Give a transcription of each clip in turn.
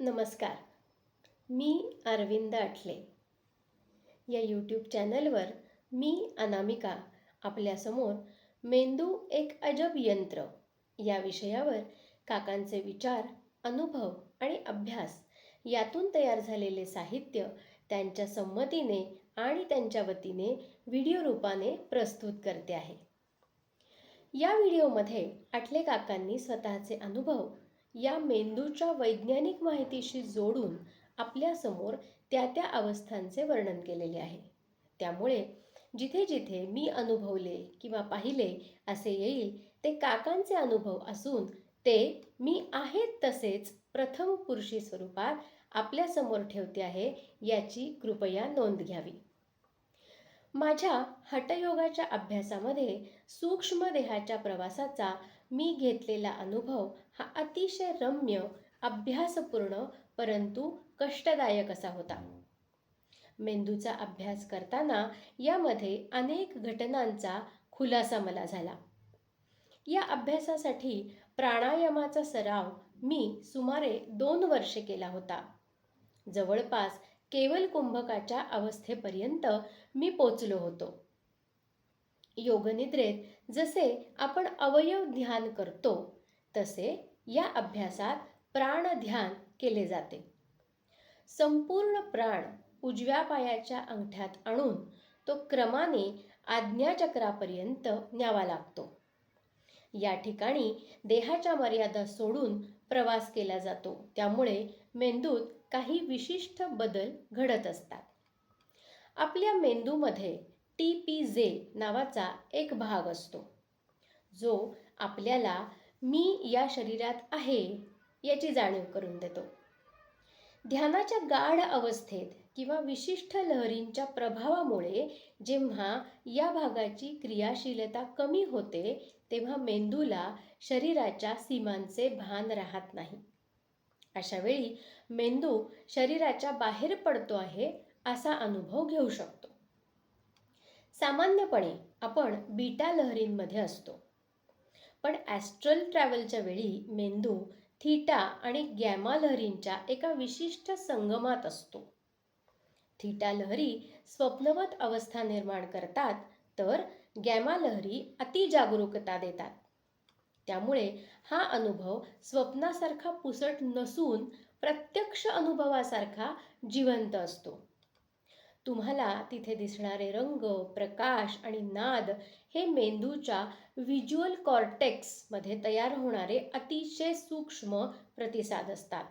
नमस्कार. मी अरविंद आठले. या यूट्यूब चॅनलवर मी अनामिका आपल्यासमोर मेंदू एक अजब यंत्र या विषयावर काकांचे विचार, अनुभव आणि अभ्यास यातून तयार झालेले साहित्य त्यांच्या संमतीने आणि त्यांच्या वतीने व्हिडिओ रूपाने प्रस्तुत करते आहे. या व्हिडिओमध्ये आठले काकांनी स्वतःचे अनुभव या मेंदूच्या वैज्ञानिक माहितीशी जोडून आपल्यासमोर त्या अवस्थांचे वर्णन केलेले आहे. त्यामुळे जिथे जिथे मी अनुभवले किंवा पाहिले असे येईल ते काकांचे अनुभव असून ते मी आहेत तसेच प्रथम पुरुषी स्वरूपात आपल्यासमोर ठेवते आहे याची कृपया नोंद घ्यावी. माझ्या हठयोगाच्या अभ्यासामध्ये सूक्ष्म देहाच्या प्रवासाचा मी घेतलेला अनुभव हा अतिशय रम्य, अभ्यासपूर्ण परंतु कष्टदायक असा होता. मेंदूचा अभ्यास करताना यामध्ये अनेक घटनांचा खुलासा मला झाला. या अभ्यासासाठी प्राणायामाचा सराव मी सुमारे 2 वर्षे केला होता. जवळपास केवल कुंभकाच्या अवस्थेपर्यंत मी पोचलो होतो. योगनिद्रेत जसे आपण अवयव ध्यान करतो तसे या अभ्यासात प्राण ध्यान केले जाते. संपूर्ण प्राण उजव्या पायाच्या अंगठ्यात आणून तो क्रमाने आज्ञाचक्रापर्यंत न्यावा लागतो. या ठिकाणी देहाच्या मर्यादा सोडून प्रवास केला जातो. त्यामुळे मेंदूत काही विशिष्ट बदल घडत असतात. आपल्या मेंदूमध्ये TPJ नावाचा एक भाग असतो जो आपल्याला मी या शरीरात आहे याची जाणीव करून देतो. ध्यानाच्या गाढ अवस्थेत किंवा विशिष्ट लहरींच्या प्रभावामुळे जेव्हा या भागाची क्रियाशीलता कमी होते तेव्हा मेंदूला शरीराच्या सीमांचे भान राहत नाही. अशा वेळी मेंदू शरीराच्या बाहेर पडतो आहे असा अनुभव घेऊ शकतो. सामान्यपणे आपण बीटा लहरींमध्ये असतो, पण ॲस्ट्रल ट्रॅव्हलच्या वेळी मेंदू थीटा आणि गॅमा लहरींच्या एका विशिष्ट संगमात असतो. थीटा लहरी स्वप्नवत अवस्था निर्माण करतात तर गॅमा लहरी अतिजागरूकता देतात. त्यामुळे हा अनुभव स्वप्नासारखा पुसट नसून प्रत्यक्ष अनुभवासारखा जिवंत असतो. तुम्हाला तिथे दिसणारे रंग, प्रकाश आणि नाद हे मेंदूच्या व्हिज्युअल कॉर्टेक्समध्ये तयार होणारे अतिशय सूक्ष्म प्रतिसाद असतात.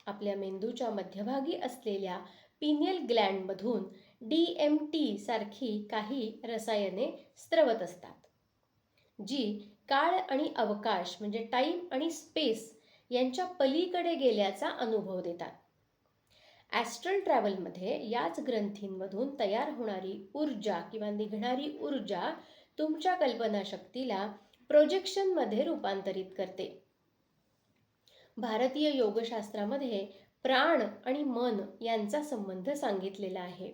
आपल्या मेंदूच्या मध्यभागी असलेल्या पिनियल ग्लँडमधून DMT सारखी काही रसायने स्त्रवत असतात, जी काळ आणि अवकाश म्हणजे टाईम आणि स्पेस यांच्या पलीकडे गेल्याचा अनुभव देतात. ॲस्ट्रल ट्रॅव्हलमध्ये याच ग्रंथींमधून तयार होणारी ऊर्जा किंवा निघणारी ऊर्जा तुमच्या कल्पनाशक्तीला प्रोजेक्शनमध्ये रूपांतरित करते. भारतीय योगशास्त्रामध्ये प्राण आणि मन यांचा संबंध सांगितलेला आहे.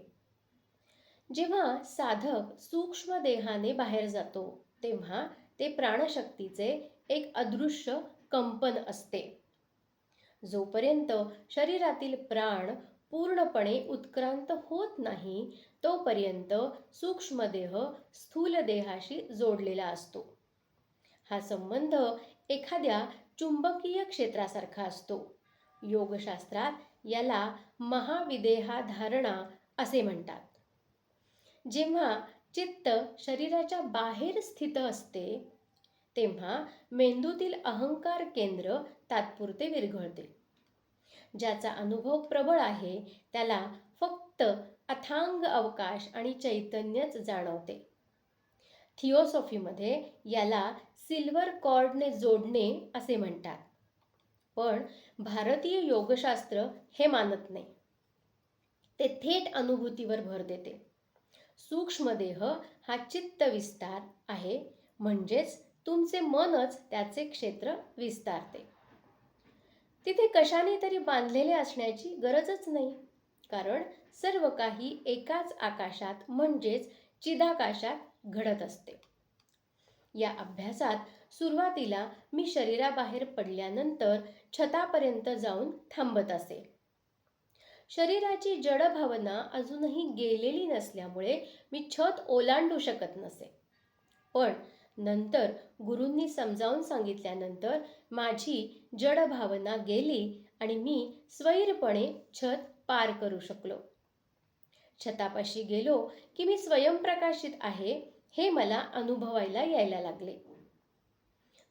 जेव्हा साधक सूक्ष्म देहाने बाहेर जातो तेव्हा ते प्राणशक्तीचे एक अदृश्य कंपन असते. जोपर्यंत शरीरातील प्राण पूर्णपणे उत्क्रांत होत नाही तोपर्यंत सूक्ष्मदेह स्थूल देहाशी जोडलेला असतो. हा संबंध एखाद्या चुंबकीय क्षेत्रासारखा असतो. योगशास्त्रात याला महाविदेहाधारणा असे म्हणतात. जेव्हा चित्त शरीराच्या बाहेर स्थित असते तेव्हा मेंदूतील अहंकार केंद्र तात्पुरते विरघळते. ज्याचा अनुभव प्रबळ आहे त्याला फक्त अथांग अवकाश आणि चैतन्यच जाणवते. थिओसॉफीमध्ये याला सिल्वर कॉर्डने जोडणे असे म्हणतात. पण भारतीय योगशास्त्र हे मानत नाही. ते थेट अनुभूतीवर भर देते. सूक्ष्मदेह हा चित्त विस्तार आहे, म्हणजेच तुमचे मनच त्याचे क्षेत्र विस्तारते. तिथे कशाने तरी बांधलेले असण्याची गरजच नाही, कारण सर्व काही एकाच आकाशात म्हणजेच चिदाकाशात घडत असते. या अभ्यासात सुरुवातीला मी शरीराबाहेर पडल्यानंतर छतापर्यंत जाऊन थांबत असे. शरीराची जड भावना अजूनही गेलेली नसल्यामुळे मी छत ओलांडू शकत नसे. पण नंतर गुरूंनी समजावून सांगितल्यानंतर माझी जड भावना गेली आणि मी स्वैरपणे छत पार करू शकलो. छतापाशी गेलो की मी स्वयंप्रकाशित आहे हे मला अनुभवायला यायला लागले.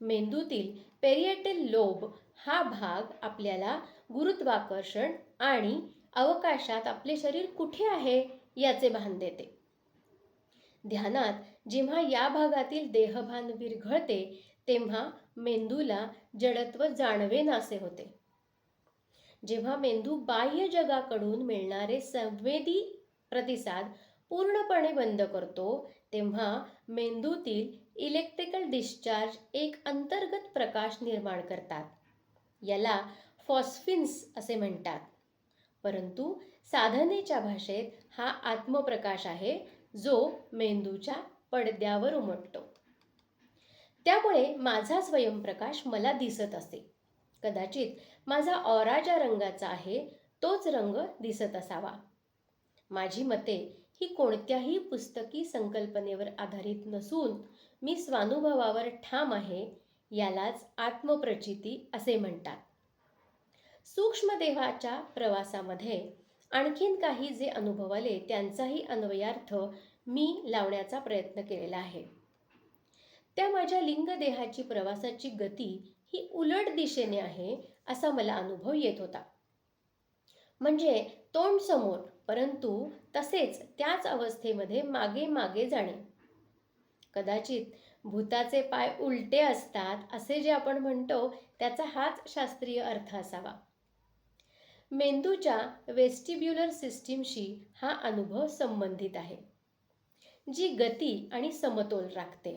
मेंदूतील पेरिएटल लोब हा भाग आपल्याला गुरुत्वाकर्षण आणि अवकाशात आपले शरीर कुठे आहे याचे भान देते. ध्यानात जेव्हा या भागातील देहभान विरघळते तेव्हा मेंदूला जडत्व जाणवेनासे होते. जेव्हा मेंदू बाह्य जगाकडून मिळणारे संवेदी प्रतिसाद पूर्णपणे बंद करतो तेव्हा मेंदूतील इलेक्ट्रिकल डिस्चार्ज एक अंतर्गत प्रकाश निर्माण करतात. याला फॉस्फिन्स असे म्हणतात. परंतु साधनेच्या भाषेत हा आत्मप्रकाश आहे जो मेंदूच्या पडद्यावर उमटतो. त्यामुळे माझा स्वयंप्रकाश मला दिसत असे. कदाचित माझा ऑरा ज्या रंगाचा आहे तोच रंग दिसत असावा. माझी मते ही कोणत्याही पुस्तकी संकल्पनेवर आधारित नसून मी स्वानुभवावर ठाम आहे. यालाच आत्मप्रचिती असे म्हणतात. सूक्ष्म देहाच्या प्रवासामध्ये आणखीन काही जे अनुभव आले त्यांचाही अन्वयार्थ मी लावण्याचा प्रयत्न केलेला आहे. त्या माझ्या लिंगदेहाची प्रवासाची गती ही उलट दिशेने आहे असा मला अनुभव येत होता. म्हणजे तोंड समोर परंतु तसेच त्याच अवस्थेमध्ये मागे मागे जाणे. कदाचित भूताचे पाय उलटे असतात असे जे आपण म्हणतो त्याचा हाच शास्त्रीय अर्थ असावा. मेंदूच्या वेस्टिब्युलर सिस्टीमशी हा अनुभव संबंधित आहे, जी गती आणि समतोल राखते.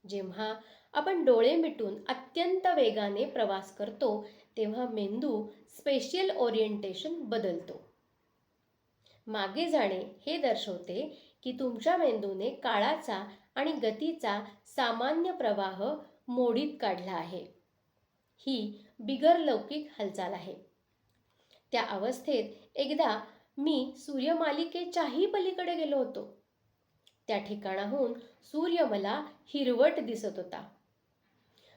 जेव्हा आपण डोळे मिटून अत्यंत वेगाने प्रवास करतो तेव्हा मेंदू स्पेशियल ओरिएंटेशन बदलतो. मागे जाणे हे दर्शवते की तुमच्या मेंदूने काळाचा आणि गतीचा सामान्य प्रवाह मोडीत काढला आहे. ही बिगरलौकिक हालचाल आहे. त्या अवस्थेत एकदा मी सूर्यमालिकेच्याही पलीकडे गेलो होतो. त्या ठिकाणाहून सूर्य मला हिरवट दिसत होता.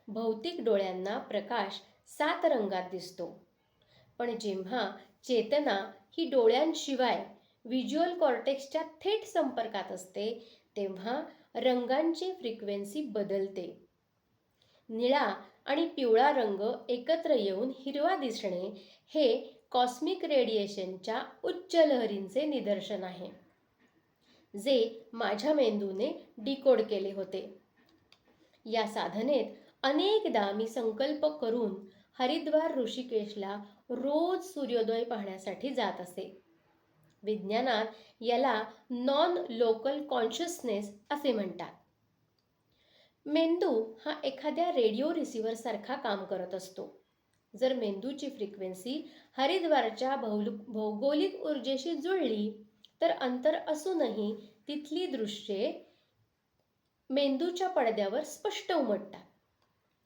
भौतिक डोळ्यांना प्रकाश 7 रंगात दिसतो. पण जेव्हा चेतना ही डोळ्यांशिवाय व्हिज्युअल कॉर्टेक्सच्या थेट संपर्कात असते तेव्हा रंगांची फ्रिक्वेन्सी बदलते. निळा आणि पिवळा रंग एकत्र येऊन हिरवा दिसणे हे कॉस्मिक रेडिएशनच्या उच्च लहरींचे निदर्शन आहे, जे माझ्या मेंदूने डिकोड केले होते. या साधनेत अनेकदा मी संकल्प करून हरिद्वार ऋषिकेशला रोज सूर्योदय पाहण्यासाठी जात असे. विज्ञानात याला नॉन लोकल कॉन्शियसनेस असे म्हणतात. मेंदू हा एखाद्या रेडिओ रिसिव्हर सारखा काम करत असतो. जर मेंदूची फ्रिक्वेन्सी हरिद्वारच्या भौगोलिक ऊर्जेशी जुळली तर अंतर असूनही तिथली दृश्ये मेंदूच्या पडद्यावर स्पष्ट उमटतात.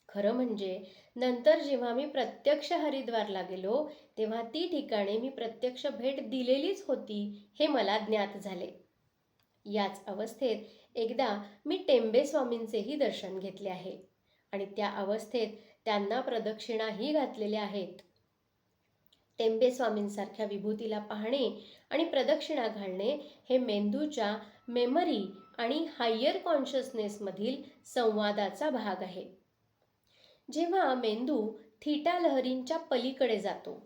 खरं म्हणजे नंतर जेव्हा मी प्रत्यक्ष हरिद्वारला गेलो तेव्हा ती ठिकाणे मी प्रत्यक्ष भेट दिलेलीच होती हे मला ज्ञात झाले. याच अवस्थेत एकदा मी टेंबे स्वामींचेही दर्शन घेतले आहे आणि त्या अवस्थेत त्यांना प्रदक्षिणाही घातलेल्या आहेत. टेंबे स्वामींसारख्या विभूतीला पाहणे आणि प्रदक्षिणा घालणे हे मेंदूच्या मेमरी आणि हायर कॉन्शियसनेसमधील संवादाचा भाग आहे. जेव्हा मेंदू थीटा लहरींच्या पलीकडे जातो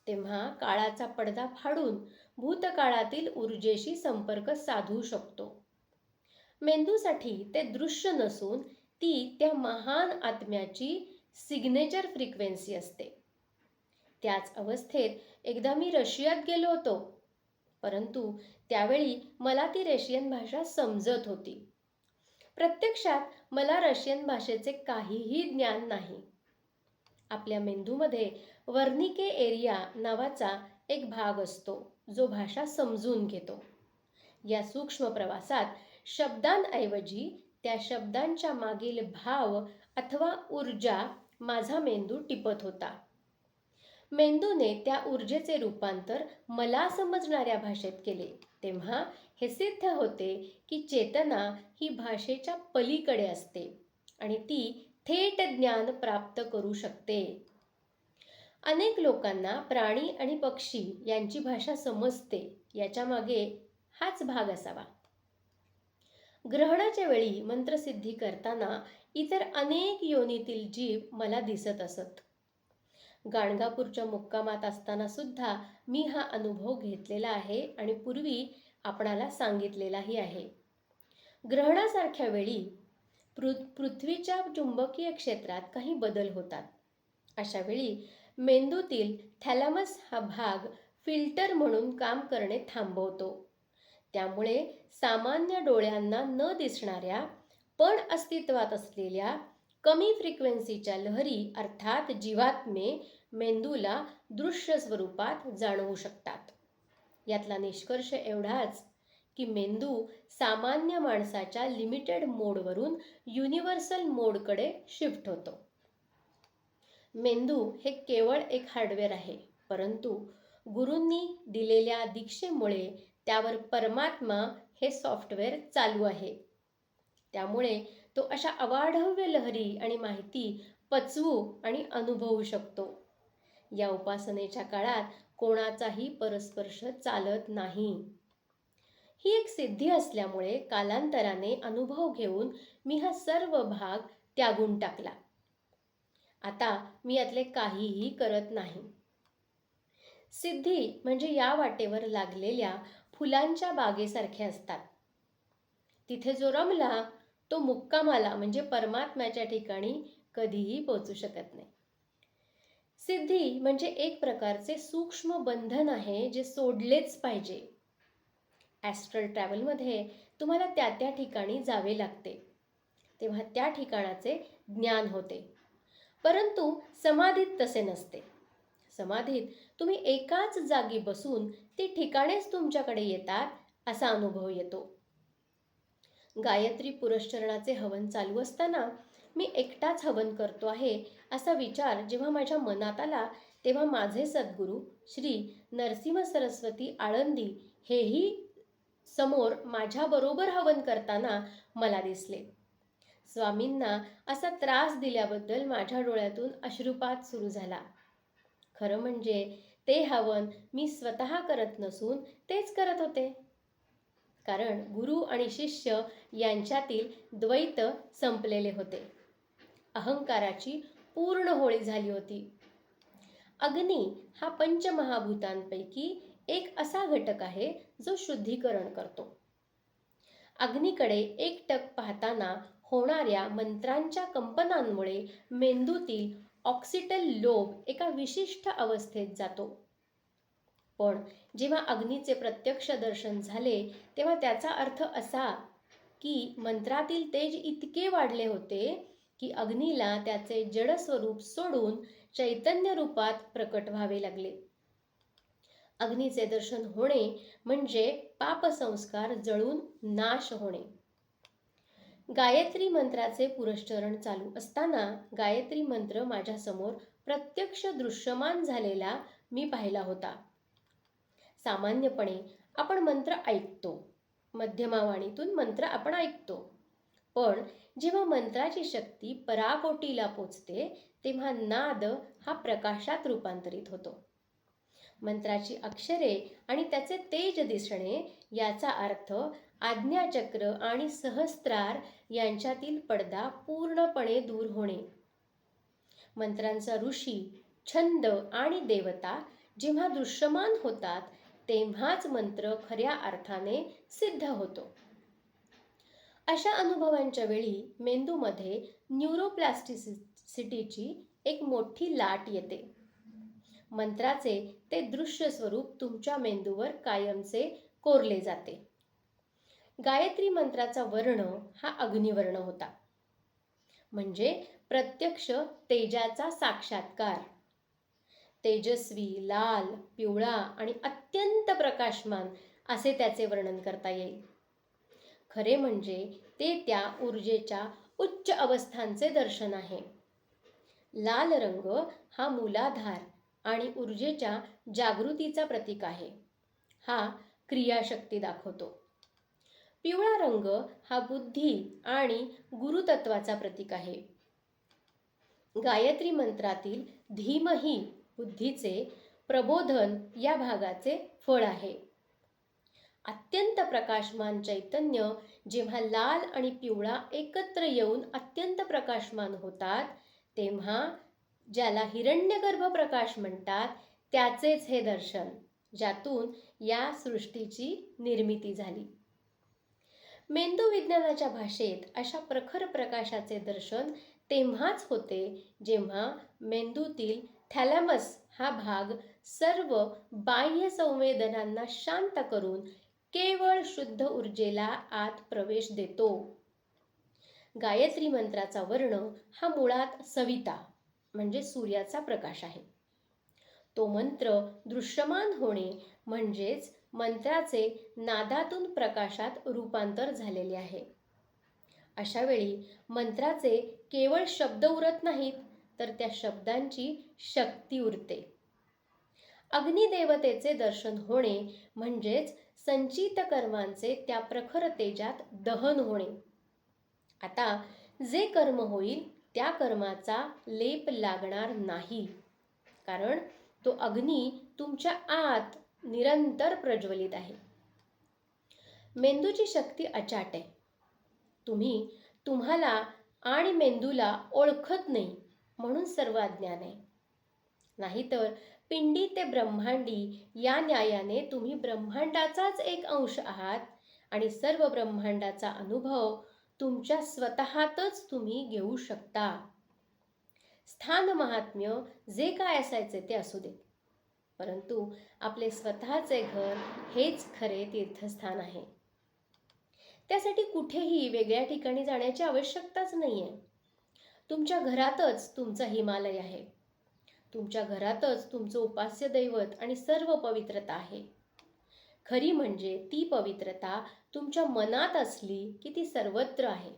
तेव्हा काळाचा पडदा फाडून भूतकाळातील ऊर्जेशी संपर्क साधू शकतो. मेंदूसाठी ते दृश्य नसून ती त्या महान आत्म्याची सिग्नेचर फ्रिक्वेन्सी असते. त्याच अवस्थेत एकदा मी रशियात गेलो होतो, परंतु त्यावेळी मला ती रशियन भाषा समजत होती. प्रत्यक्षात मला रशियन भाषेचे काहीही ज्ञान नाही. आपल्या मेंदूमध्ये वर्निके एरिया नावाचा एक भाग असतो जो भाषा समजून घेतो. या सूक्ष्म प्रवासात शब्दांऐवजी त्या शब्दांच्या मागील भाव अथवा ऊर्जा माझा मेंदू टिपत होता. मेंदूने त्या ऊर्जेचे रूपांतर मला समजणाऱ्या भाषेत केले. तेव्हा हे सिद्ध होते की चेतना ही भाषेच्या पलीकडे असते आणि ती थेट ज्ञान प्राप्त करू शकते. अनेक लोकांना प्राणी आणि पक्षी यांची भाषा समजते, याच्या मागे हाच भाग असावा. ग्रहणाच्या वेळी मंत्रसिद्धी करताना इतर अनेक योनीतील जीव मला दिसत असत. गाणगापूरच्या मुक्कामात असताना सुद्धा मी हा अनुभव घेतलेला आहे आणि पूर्वी आपणाला सांगितलेलाही आहे. ग्रहणासारख्या वेळी पृथ्वीच्या चुंबकीय क्षेत्रात काही बदल होतात. अशा वेळी मेंदूतील थॅलॅमस हा भाग फिल्टर म्हणून काम करणे थांबवतो. त्यामुळे सामान्य डोळ्यांना न दिसणाऱ्या पण अस्तित्वात असलेल्या कमी फ्रिक्वेन्सीच्या लहरी अर्थात जीवात्मे मेंदूला दृश्य स्वरूपात जाणवू शकतात. यातला निष्कर्ष एवढाच की मेंदू सामान्य माणसाच्या लिमिटेड मोडवरून युनिव्हर्सल मोडकडे शिफ्ट होतो. मेंदू हे केवळ एक हार्डवेअर आहे, परंतु गुरूंनी दिलेल्या दीक्षेमुळे त्यावर परमात्मा हे सॉफ्टवेअर चालू आहे. त्यामुळे तो अशा अवाढव्य लहरी आणि माहिती पचवू आणि अनुभवू शकतो. या उपासनेच्या काळात कोणाचाही परस्पर्श चालत नाही. ही एक सिद्धी असल्यामुळे कालांतराने अनुभव घेऊन मी हा सर्व भाग त्यागून टाकला. आता मी यातले काहीही करत नाही. सिद्धी म्हणजे या वाटेवर लागलेल्या फुलांच्या बागेसारखे असतात. तिथे जो रमला तो मुक्कामाला म्हणजे परमात्म्याच्या ठिकाणी कधीही पोहोचू शकत नाही. सिद्धी म्हणजे एक प्रकारचे सूक्ष्म बंधन आहे जे सोडलेच पाहिजे. ॲस्ट्रल ट्रॅव्हलमध्ये तुम्हाला त्या त्या ठिकाणी जावे लागते, तेव्हा त्या ठिकाणाचे ज्ञान होते. परंतु समाधीत तसे नसते. समाधीत तुम्ही एकाच जागी बसून ती ठिकाणेच तुमच्याकडे येतात असा अनुभव येतो. गायत्री पुरस्चरणाचे हवन चालू असताना मी एकटाच हवन करतो आहे असा विचार जेव्हा माझ्या मनात आला, तेव्हा माझे सद्गुरू श्री नरसिंह सरस्वती आळंदी हेही समोर माझ्याबरोबर हवन करताना मला दिसले. स्वामींना असा त्रास दिल्याबद्दल माझ्या डोळ्यातून अश्रुपात सुरू झाला. खरं म्हणजे ते हवन मी स्वतः करत नसून तेच करत होते. कारण गुरु आणि शिष्य यांच्यातील द्वैत संपलेले होते. अहंकाराची पूर्ण होळी झाली होती. अग्नी हा पंचमहाभूतांपैकी एक असा घटक आहे जो शुद्धीकरण करतो. अग्नीकडे एकटक पाहताना होणाऱ्या मंत्रांच्या कंपनांमुळे मेंदूतील ऑक्सिटल लोब एका विशिष्ट अवस्थेत जातो. पण जेव्हा अग्नीचे प्रत्यक्ष दर्शन झाले तेव्हा त्याचा अर्थ असा की मंत्रातील तेज इतके वाढले होते की अग्नीला त्याचे जड स्वरूप सोडून चैतन्य रूपात प्रकट व्हावे लागले. अग्नीचे दर्शन होणे म्हणजे पापसंस्कार जळून नाश होणे. गायत्री मंत्राचे पुरस्चरण चालू असताना गायत्री मंत्र माझ्यासमोर प्रत्यक्ष दृश्यमान झालेला मी पाहिला होता. सामान्यपणे आपण मंत्र ऐकतो, मध्यमावाणीतून मंत्र आपण ऐकतो, पण जेव्हा मंत्राची शक्ती पराकोटीला पोचते तेव्हा नाद हा प्रकाशात रूपांतरित होतो. मंत्राची अक्षरे आणि त्याचे तेज दिसणे याचा अर्थ आज्ञाचक्र आणि सहस्त्रार यांच्यातील पडदा पूर्णपणे दूर होणे. मंत्रांचा ऋषी, छंद आणि देवता जेव्हा दृश्यमान होतात तेव्हाच मंत्र खऱ्या अर्थाने सिद्ध होतो. अशा अनुभवांच्या वेळी मेंदूमध्ये न्यूरोप्लास्टिसिटीची एक मोठी लाट येते. मंत्राचे ते दृश्य स्वरूप तुमच्या मेंदूवर कायमचे कोरले जाते. गायत्री मंत्राचा वर्ण हा अग्निवर्ण होता, म्हणजे प्रत्यक्ष तेजाचा साक्षात्कार. तेजस्वी, लाल, पिवळा आणि अत्यंत प्रकाशमान असे त्याचे वर्णन करता येईल. खरे म्हणजे ते त्या ऊर्जेच्या उच्च अवस्थांचे दर्शन आहे. लाल रंग हा मूलाधार आणि ऊर्जेच्या जागृतीचा प्रतीक आहे. हा क्रियाशक्ती दाखवतो. पिवळा रंग हा बुद्धी आणि गुरुतत्वाचा प्रतीक आहे. गायत्री मंत्रातील धीमही बुद्धीचे प्रबोधन या भागाचे फळ आहे. अत्यंत प्रकाशमान चैतन्य जेव्हा लाल आणि पिवळा एकत्र येऊन अत्यंत प्रकाशमान होतात, तेव्हा ज्याला हिरण्यगर्भ प्रकाश म्हणतात त्याचेच हे दर्शन, ज्यातून या सृष्टीची निर्मिती झाली. मेंदू विज्ञानाच्या भाषेत अशा प्रखर प्रकाशाचे दर्शन तेव्हाच होते जेव्हा मेंदूतील थॅलॅमस हा भाग सर्व बाह्य संवेदनांना शांत करून केवळ शुद्ध ऊर्जेला आत प्रवेश देतो. गायत्री मंत्राचा वर्ण हा मुळात सविता म्हणजे सूर्याचा प्रकाश आहे. तो मंत्र दृश्यमान होणे म्हणजेच मंत्राचे नादातून प्रकाशात रूपांतर झालेले आहे. अशा वेळी मंत्राचे केवळ शब्द उरत नाहीत, तर त्या शब्दांची शक्ती उरते. अग्निदेवतेचे दर्शन होणे म्हणजेच संचित कर्मांचे त्या प्रखर तेजात दहन होणे. आता जे कर्म होईल त्या कर्माचा लेप लागणार नाही, कारण तो अग्नी तुमच्या आत निरंतर प्रज्वलित आहे. मेंदूची शक्ती अचाट आहे. तुम्ही तुम्हाला आणि मेंदूला ओळखत नाही म्हणून सर्व अज्ञान आहे. नाहीतर पिंडी ते ब्रह्मांडी या न्यायाने तुम्ही ब्रह्मांडाचाच एक अंश आहात आणि सर्व ब्रह्मांडाचा अनुभव तुमच्या स्वतःतच तुम्ही घेऊ शकता. स्थान महात्म्य जे काय असायचे ते असू दे, परंतु आपले स्वतःचे घर हेच खरे तीर्थस्थान आहे. त्यासाठी कुठेही वेगळ्या ठिकाणी जाण्याची आवश्यकताच नाही आहे. तुमच्या घरातच तुमचा हिमालय आहे. तुमच्या घरातच तुमचं उपास्य दैवत आणि सर्व पवित्रता आहे. खरी म्हणजे ती पवित्रता तुमच्या मनात असली की ती सर्वत्र आहे.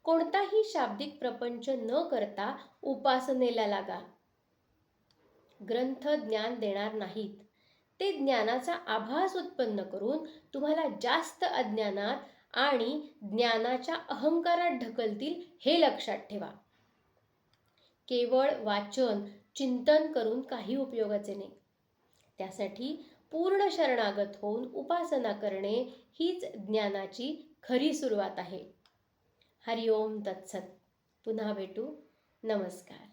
कोणताही शाब्दिक प्रपंच न करता उपासनेला लागा. ग्रंथ ज्ञान देणार नाहीत, ते ज्ञानाचा आभास उत्पन्न करून तुम्हाला जास्त अज्ञानात आणि ज्ञानाच्या अहंकारात ढकलतील हे लक्षात ठेवा. केवळ वाचन चिंतन करून काही उपयोगाचे नाही. त्यासाठी पूर्ण शरणागत होऊन उपासना करणे हीच ज्ञानाची खरी सुरुवात आहे. हरिओम तत्सत. पुन्हा भेटू. नमस्कार.